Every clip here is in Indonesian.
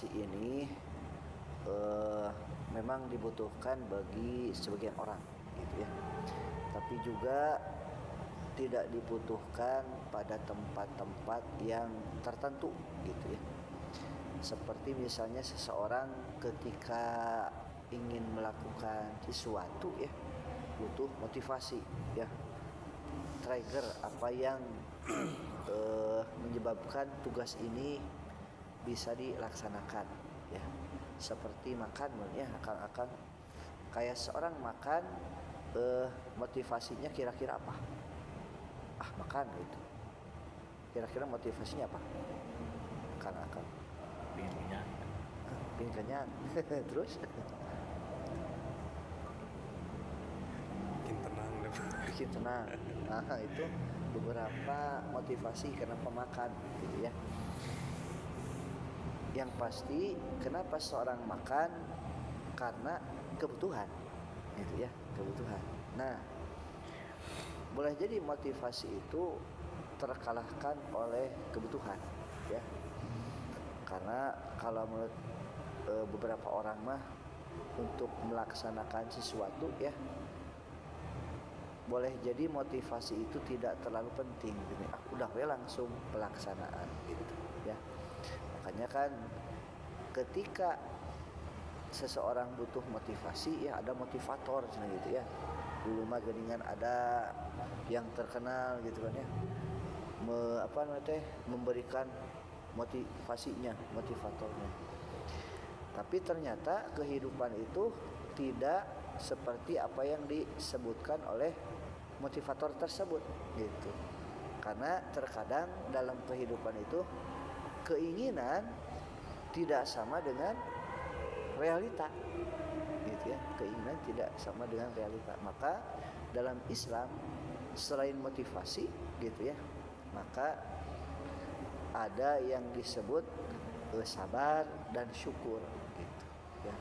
motivasi ini memang dibutuhkan bagi sebagian orang gitu ya. Tapi juga tidak dibutuhkan pada tempat-tempat yang tertentu gitu ya. Seperti misalnya seseorang ketika ingin melakukan sesuatu ya, butuh motivasi ya, trigger apa yang menyebabkan tugas ini bisa dilaksanakan ya. Seperti makan ya, akan kayak seorang makan, motivasinya kira-kira apa? Makan gitu. Kira-kira motivasinya apa? Makan. Pengen kenyang. Terus bikin tenang. Nah, itu beberapa motivasi kenapa makan gitu ya. Yang pasti kenapa seorang makan? Karena kebutuhan gitu ya, kebutuhan. Nah, boleh jadi motivasi itu terkalahkan oleh kebutuhan ya. Karena kalau menurut beberapa orang mah untuk melaksanakan sesuatu ya, boleh jadi motivasi itu tidak terlalu penting gitu. Udah langsung pelaksanaan gitu ya. Makanya kan ketika seseorang butuh motivasi ya, ada motivator gitu ya. Dulu mah geningan ada yang terkenal gitu kan ya, memberikan motivatornya. Tapi ternyata kehidupan itu tidak seperti apa yang disebutkan oleh motivator tersebut gitu. Karena terkadang dalam kehidupan itu keinginan tidak sama dengan realita gitu ya. Keinginan tidak sama dengan realita. Maka dalam Islam selain motivasi gitu ya, maka ada yang disebut sabar dan syukur gitu ya.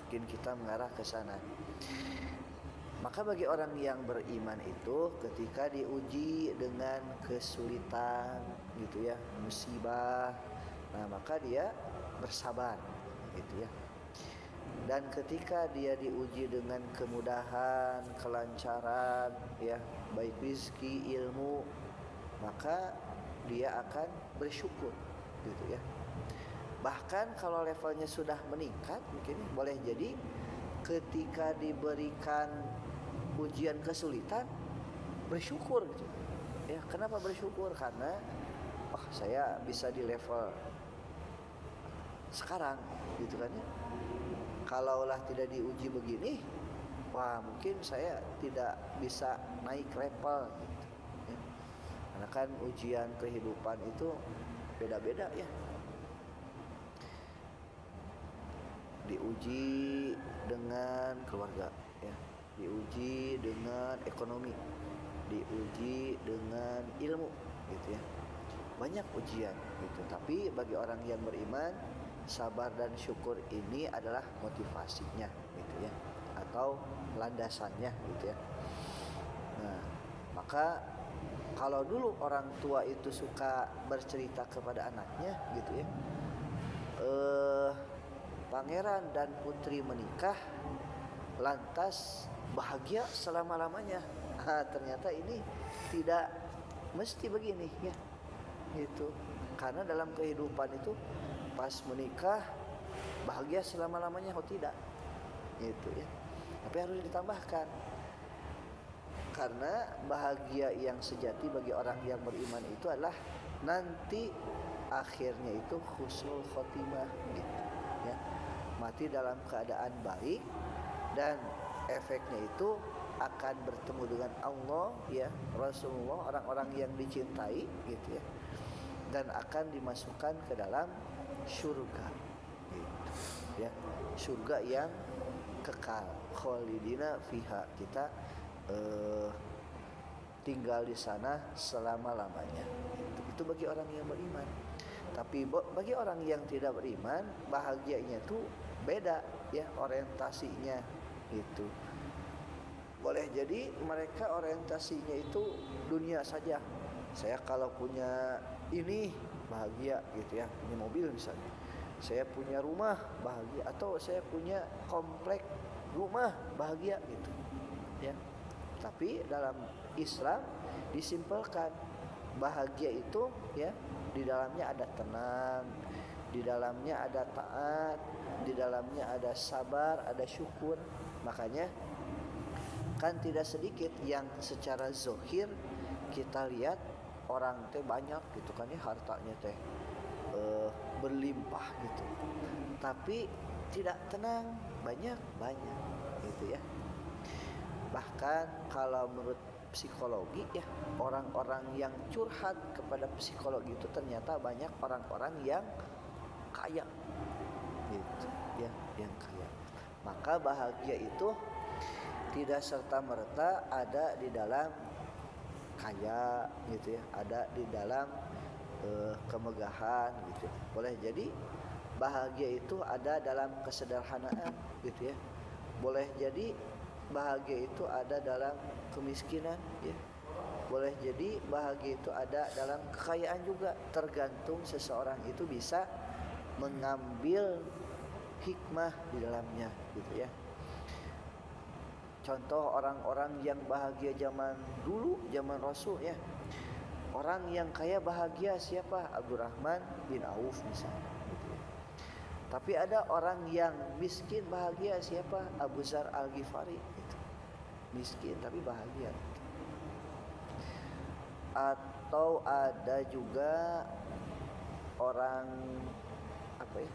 Mungkin kita mengarah ke sana. Maka bagi orang yang beriman itu ketika diuji dengan kesulitan gitu ya, musibah, nah maka dia bersabar gitu ya. Dan ketika dia diuji dengan kemudahan, kelancaran ya, baik rezeki, ilmu, maka dia akan bersyukur gitu ya. Bahkan kalau levelnya sudah meningkat, mungkin boleh jadi ketika diberikan ujian kesulitan bersyukur gitu ya. Kenapa bersyukur? Karena saya bisa di level sekarang gitu kan ya. Kalaulah tidak diuji begini, mungkin saya tidak bisa naik level gitu ya. Karena kan ujian kehidupan itu beda-beda ya. Diuji dengan keluarga ya, diuji dengan ekonomi, diuji dengan ilmu gitu ya. Banyak ujian gitu. Tapi bagi orang yang beriman, sabar dan syukur ini adalah motivasinya gitu ya, atau landasannya gitu ya. Nah, maka kalau dulu orang tua itu suka bercerita kepada anaknya gitu ya, pangeran dan putri menikah lantas bahagia selama-lamanya. Ternyata ini tidak mesti begini ya. Gitu. Karena dalam kehidupan itu pas menikah bahagia selama-lamanya tidak. Gitu ya. Tapi harus ditambahkan. Karena bahagia yang sejati bagi orang yang beriman itu adalah nanti akhirnya itu husnul khotimah gitu ya. Mati dalam keadaan baik dan efeknya itu akan bertemu dengan Allah ya, Rasulullah, orang-orang yang dicintai gitu ya, dan akan dimasukkan ke dalam surga gitu ya. Surga yang kekal, khalidina fiha, kita tinggal di sana selama-lamanya. Itu bagi orang yang beriman. Tapi bagi orang yang tidak beriman, bahagianya itu beda ya, orientasinya itu. Boleh jadi mereka orientasinya itu dunia saja. Saya kalau punya ini bahagia gitu ya, punya mobil misalnya. saya punya rumah bahagia, atau saya punya komplek rumah bahagia gitu ya. Tapi dalam Islam disimpulkan bahagia itu ya di dalamnya ada tenang, di dalamnya ada taat, di dalamnya ada sabar, ada syukur. Makanya kan tidak sedikit yang secara zohir kita lihat orang teh banyak gitu kan ya, hartanya teh berlimpah gitu, tapi tidak tenang, banyak gitu ya. Bahkan kalau menurut psikologi ya, orang-orang yang curhat kepada psikologi itu ternyata banyak orang-orang yang kaya gitu ya, yang kaya. Maka bahagia itu tidak serta-merta ada di dalam kaya gitu ya, ada di dalam kemegahan gitu. Boleh jadi bahagia itu ada dalam kesederhanaan gitu ya. Boleh jadi bahagia itu ada dalam kemiskinan ya. Boleh jadi bahagia itu ada dalam kekayaan juga, tergantung seseorang itu bisa mengambil hikmah di dalamnya gitu ya. Contoh orang-orang yang bahagia zaman dulu, zaman Rasul ya. Orang yang kaya bahagia siapa? Abdurrahman bin Auf misalnya gitu ya. Tapi ada orang yang miskin bahagia siapa? Abu Dzar Al-Ghifari gitu. Miskin tapi bahagia gitu. Atau ada juga orang apa ya,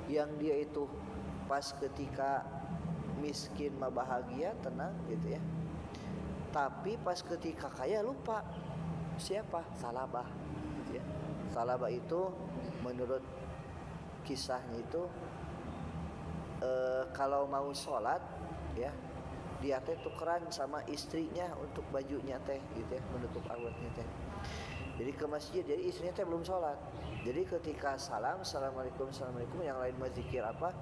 yang dia itu pas ketika miskin mah bahagia, tenang gitu ya, tapi pas ketika kaya lupa siapa? Salabah gitu ya. Salabah itu menurut kisahnya itu kalau mau sholat ya, dia teh tukeran sama istrinya untuk bajunya teh gitu ya, menutup auratnya teh. Jadi ke masjid, jadi istrinya teh belum sholat. Jadi ketika salam, assalamualaikum, assalamualaikum, yang lain mah zikir apa,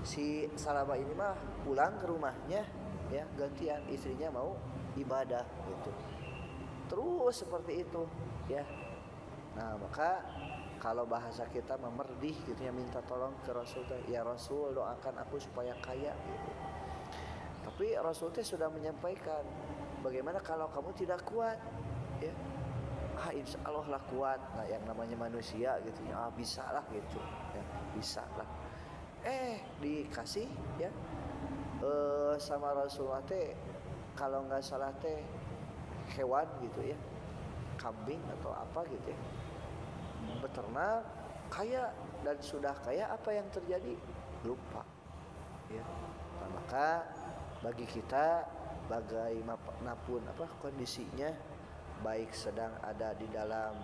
si Salabah ini mah pulang ke rumahnya ya, gantian istrinya mau ibadah gitu. Terus seperti itu ya. Nah maka kalau bahasa kita memerdih gitu ya, minta tolong ke Rasul, ya Rasul doakan aku supaya kaya gitu. Tapi Rasul teh sudah menyampaikan, bagaimana kalau kamu tidak kuat ya, insya Allah lah kuat. Nah yang namanya manusia gitu ya, bisa lah gitu ya, bisa lah. Dikasih ya sama Rasulullah teh kalau nggak salah teh hewan gitu ya, kambing atau apa gitu ya, beternak, kaya, dan sudah kaya apa yang terjadi? Lupa ya. Nah, maka bagi kita bagaimanapun apa kondisinya, baik sedang ada di dalam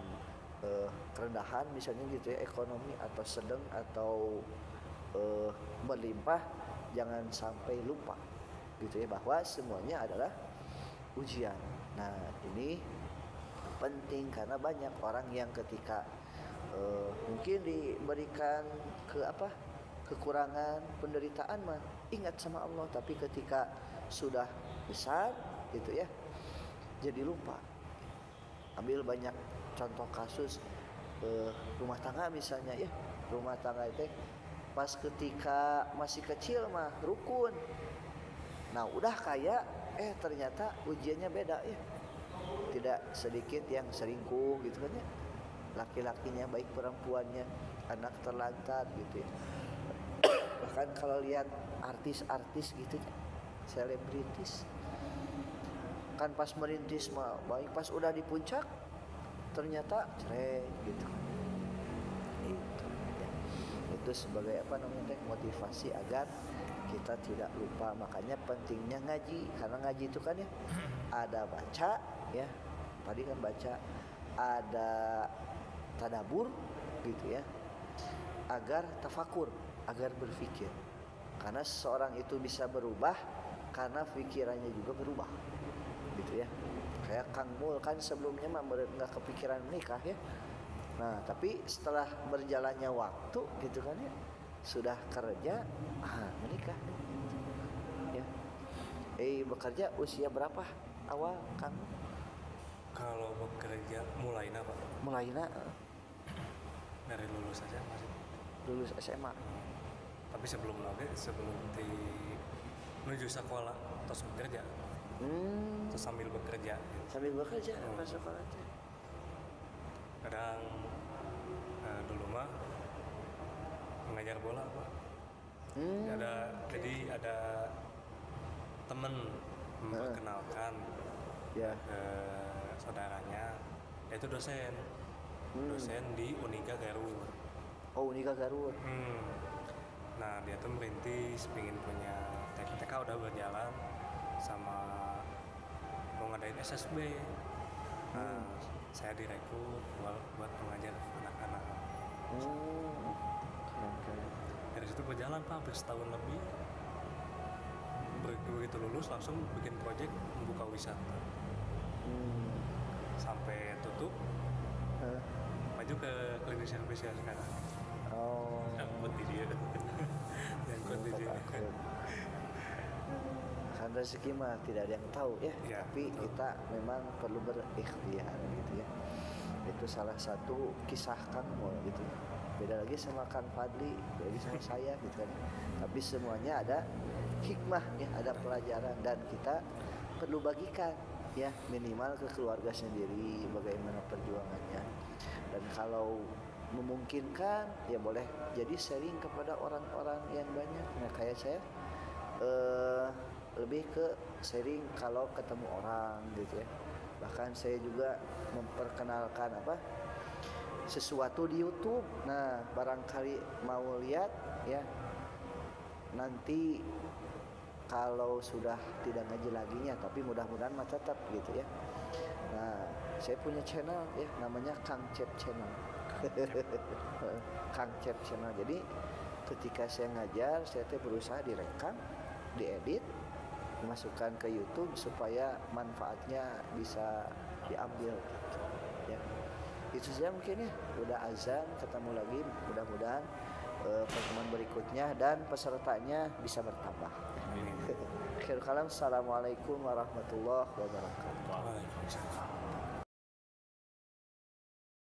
kerendahan misalnya gitu ya, ekonomi, atau sedang atau berlimpah, jangan sampai lupa gitu ya, bahwa semuanya adalah ujian. Nah ini penting karena banyak orang yang ketika mungkin diberikan kekurangan, penderitaan mah ingat sama Allah, tapi ketika sudah besar gitu ya, jadi lupa. Ambil banyak contoh kasus rumah tangga misalnya ya, rumah tangga itu pas ketika masih kecil mah rukun, nah udah kaya ternyata ujiannya beda ya. Tidak sedikit yang selingkuh gitu kan ya, laki-lakinya baik perempuannya, anak terlantar gitu ya. Bahkan kalau lihat artis-artis gitu ya, selebritis kan pas merintis mah baik, pas udah di puncak ternyata cerai gitu kan. Itu ya. Itu sebagai apa namanya teh, motivasi agar kita tidak lupa. Makanya pentingnya ngaji, karena ngaji itu kan ya ada baca ya, tadi kan baca, ada tadabur gitu ya, agar tafakur, agar berpikir. Karena seseorang itu bisa berubah karena pikirannya juga berubah gitu ya. Kayak Kang Mul kan sebelumnya mah nggak kepikiran nikah ya. Nah tapi setelah berjalannya waktu gitu kan ya, sudah kerja menikah ya. Bekerja usia berapa awal Kang? Kalau bekerja mulainya Pak? Mulainya dari lulus aja masih. Lulus SMA. Tapi sebelum menuju sekolah terus bekerja, terus sambil bekerja gitu. Sambil bekerja pas sekolah teh. Kadang dulu mah mengajar bola Pak. Jadi ada temen memperkenalkan Ya. ke saudaranya, yaitu dosen di Unika Garut. Oh, Unika Garut. Nah dia tuh merintis pengen punya TK udah berjalan sama mau ngadain SSB. Nah saya direkrut buat mengajar anak-anak. Keren. Dari situ berjalan Pak hampir setahun lebih. Begitu lulus langsung bikin proyek membuka wisata. Sampai tutup, maju ke klinik servis ya sekarang. Oh. Nyangkut di dia. Nyangkut di dia. Kan rezeki mah tidak ada yang tahu ya, Ya, tapi betul. kita memang perlu berikhtiar gitu ya. Itu salah satu kisah Kang Mul gitu ya. Beda lagi sama Kang Fadli, beda lagi sama saya gitu kan. Tapi semuanya ada hikmah ya, ada pelajaran, dan kita perlu bagikan ya, minimal ke keluarga sendiri bagaimana perjuangannya. Dan kalau memungkinkan ya boleh jadi sharing kepada orang-orang yang banyak. Nah kayak saya lebih ke sharing kalau ketemu orang gitu ya. Bahkan saya juga memperkenalkan sesuatu di YouTube. Nah barangkali mau lihat ya, nanti kalau sudah tidak ngaji laginya, tapi mudah-mudahan mah tetap gitu ya. Nah saya punya channel ya, namanya Kang Cep Channel. Kang Cep Channel. Jadi ketika saya ngajar, saya berusaha direkam, diedit, dimasukkan ke YouTube supaya manfaatnya bisa diambil gitu, ya. Itu saja mungkin ya. Udah azan, ketemu lagi mudah-mudahan pertemuan berikutnya dan pesertanya bisa bertambah. Akhirul kalam, assalamualaikum warahmatullahi wabarakatuh. Waalaikumsalam.